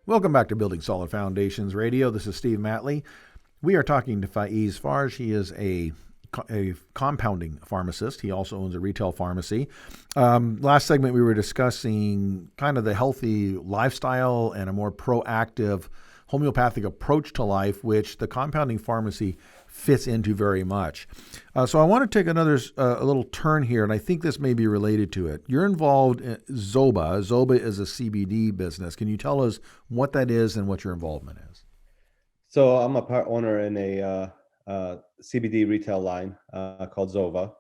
Welcome back to Building Solid Foundations Radio. This is Steve Matley. We are talking to Faiz Farj. He is a compounding pharmacist. He also owns a retail pharmacy. Last segment, we were discussing kind of the healthy lifestyle and a more proactive homeopathic approach to life, which the compounding pharmacy fits into very much. So I want to take another a little turn here, and I think this may be related to it. You're involved in Zoba. Zoba is a CBD business. Can you tell us what that is and what your involvement is? So I'm a part owner in a CBD retail line called Zova.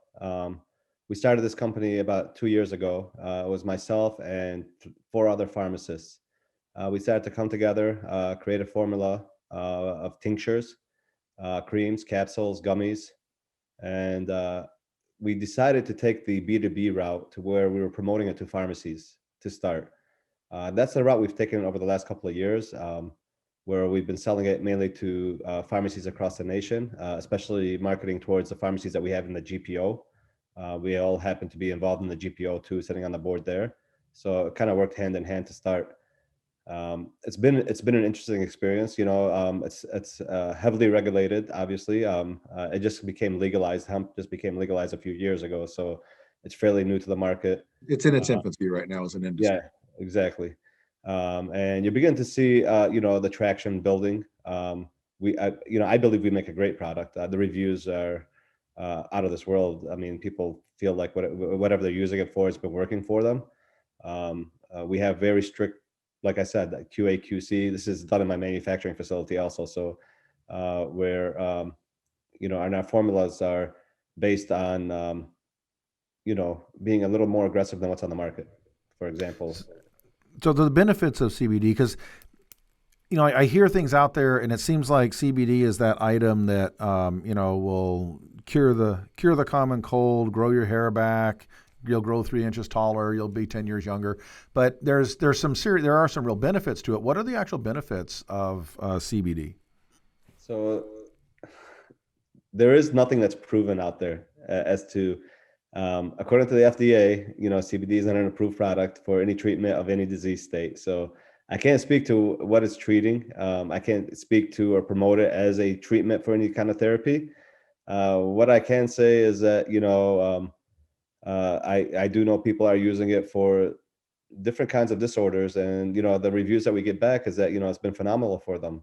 We started this company about 2 years ago. It was myself and 4 other pharmacists. We started to come together, create a formula of tinctures, creams, capsules, gummies, and we decided to take the B2B route to where we were promoting it to pharmacies to start. That's the route we've taken over the last couple of years, where we've been selling it mainly to pharmacies across the nation, especially marketing towards the pharmacies that we have in the GPO. We all happen to be involved in the GPO too, sitting on the board there. So it kind of worked hand in hand to start. It's been an interesting experience. It's heavily regulated. Obviously, it just became legalized. Hemp just became legalized a few years ago, so it's fairly new to the market. It's in its infancy right now as an industry. Yeah, exactly. And you begin to see, the traction building. I believe we make a great product. The reviews are out of this world. I mean, people feel like whatever they're using it for has been working for them. We have very strict, like I said, QA, QC. This is done in my manufacturing facility also. So where, and our formulas are based on, being a little more aggressive than what's on the market, for example. So the benefits of CBD, because I hear things out there, and it seems like CBD is that item that will cure the common cold, grow your hair back. You'll grow 3 inches taller. You'll be 10 years younger. But there are some real benefits to it. What are the actual benefits of CBD? So there is nothing that's proven out there as to. According to the FDA, CBD isn't an approved product for any treatment of any disease state. So I can't speak to what it's treating. I can't speak to or promote it as a treatment for any kind of therapy. What I can say is that, I do know people are using it for different kinds of disorders, and, the reviews that we get back is that, it's been phenomenal for them.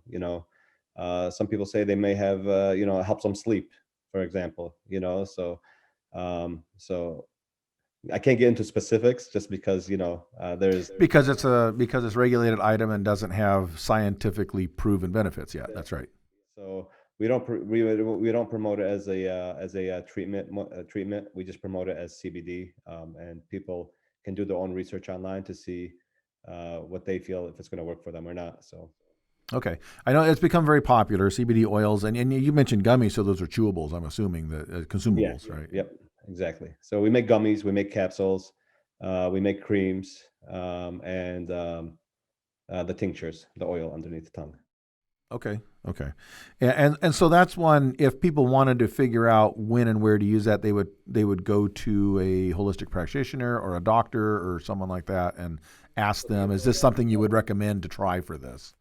Some people say they may have, it helps them sleep, for example, so I can't get into specifics just because, there's because it's a regulated item and doesn't have scientifically proven benefits yet. That's right. So we don't promote it as a treatment. We just promote it as CBD, and people can do their own research online to see what they feel, if it's going to work for them or not. So. Okay. I know it's become very popular, CBD oils, and you mentioned gummies, so those are chewables, I'm assuming, the consumables, right? Yep, exactly. So we make gummies, we make capsules, we make creams, and the tinctures, the oil underneath the tongue. Okay. And so that's one, if people wanted to figure out when and where to use that, they would go to a holistic practitioner or a doctor or someone like that and ask them, is this something you would recommend to try for this?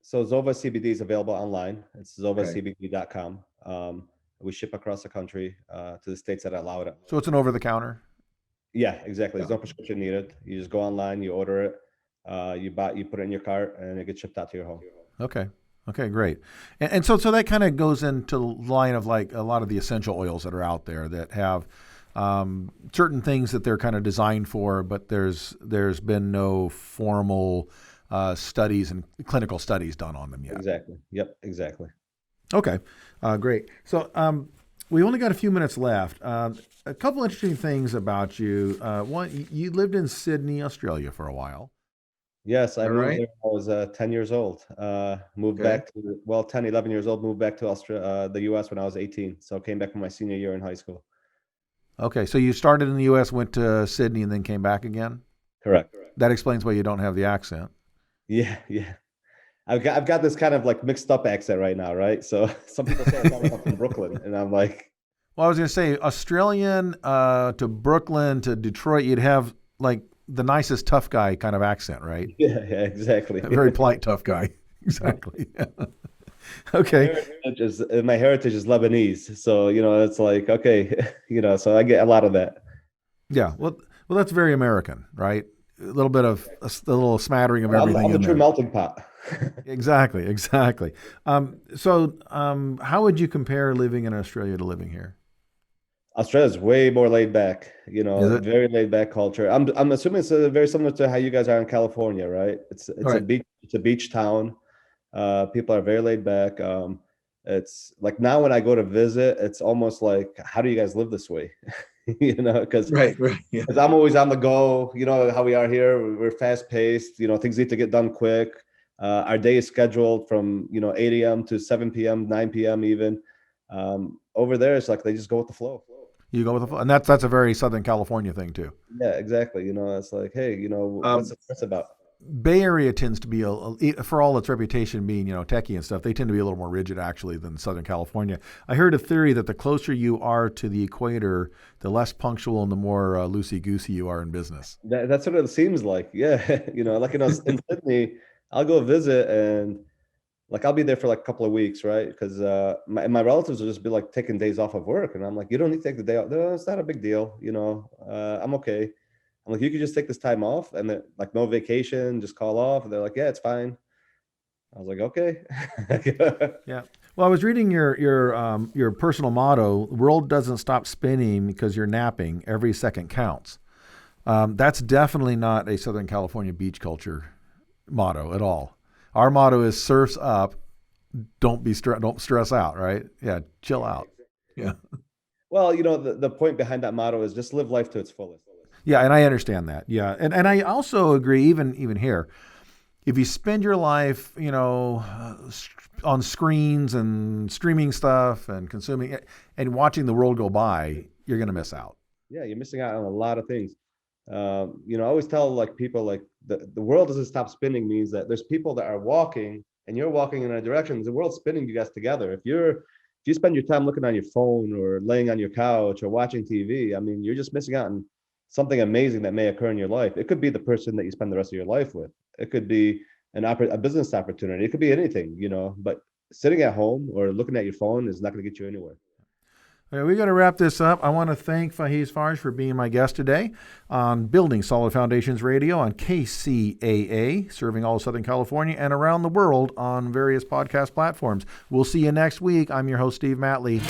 So Zova CBD is available online. It's zovacbd.com. We ship across the country to the states that allow it. So it's an over-the-counter? Yeah, exactly. There's no prescription needed. You just go online, you order it, you put it in your cart, and it gets shipped out to your home. Okay, great. And so that kind of goes into the line of like a lot of the essential oils that are out there that have certain things that they're kind of designed for, but there's been no formal studies and clinical studies done on them yet. Exactly. Yep, exactly. Okay, great. So we only got a few minutes left. A couple interesting things about you. One, you lived in Sydney, Australia for a while. Yes, I moved there when I was 10 years old. Moved back to, 10, 11 years old, moved back to the U.S. when I was 18. So came back for my senior year in high school. Okay, so you started in the U.S., went to Sydney, and then came back again? Correct. That explains why you don't have the accent. Yeah. I've got this kind of like mixed up accent right now, right? So some people say I'm from Brooklyn, and I'm like... Well, I was going to say, Australian to Brooklyn to Detroit, you'd have like the nicest tough guy kind of accent, right? Yeah, exactly. A very polite tough guy. Exactly. Okay. My heritage is Lebanese, so it's like okay, so I get a lot of that. Yeah. Well, that's very American, right? A little bit of a little smattering of everything. I'm the true melting pot. Exactly. How would you compare living in Australia to living here? Australia's way more laid back, Is it? very laid back culture. I'm assuming it's very similar to how you guys are in California, right? It's Right. a beach town. People are very laid back. It's like now when I go to visit, it's almost like, how do you guys live this way? Because Right. Yeah. I'm always on the go. You know how we are here. We're fast paced. Things need to get done quick. Our day is scheduled from 8 a.m. to 7 p.m., 9 p.m. even. Over there, it's like they just go with the flow. You go with the flow, and that's a very Southern California thing too. Yeah, exactly. It's like, hey, what's the stress about? Bay Area tends to be for all its reputation being techie and stuff. They tend to be a little more rigid actually than Southern California. I heard a theory that the closer you are to the equator, the less punctual and the more loosey goosey you are in business. That's what it seems like. Yeah, like in Sydney, I'll go visit and like I'll be there for like a couple of weeks, right? Because my relatives will just be like taking days off of work, and I'm like, you don't need to take the day off. No, it's not a big deal. I'm okay. I'm like, you could just take this time off, and then like no vacation, just call off. And they're like, yeah, it's fine. I was like, okay. Yeah. Well, I was reading your personal motto: "The world doesn't stop spinning because you're napping. Every second counts." That's definitely not a Southern California beach culture motto at all. Our motto is "Surf's up, don't stress out." Right? Yeah, chill out. Yeah. Well, the point behind that motto is just live life to its fullest. Yeah, and I understand that. Yeah, and I also agree. Even here, if you spend your life, on screens and streaming stuff and consuming it and watching the world go by, you're going to miss out. Yeah, you're missing out on a lot of things. I always tell like people like the world doesn't stop spinning means that there's people that are walking and you're walking in a direction. The world's spinning you guys together. If you spend your time looking on your phone or laying on your couch or watching TV, I mean, you're just missing out on something amazing that may occur in your life. It could be the person that you spend the rest of your life with. It could be a business opportunity. It could be anything, but sitting at home or looking at your phone is not going to get you anywhere. Okay, we got to wrap this up. I want to thank Faiz Farj for being my guest today on Building Solid Foundations Radio on KCAA, serving all of Southern California and around the world on various podcast platforms. We'll see you next week. I'm your host, Steve Matley.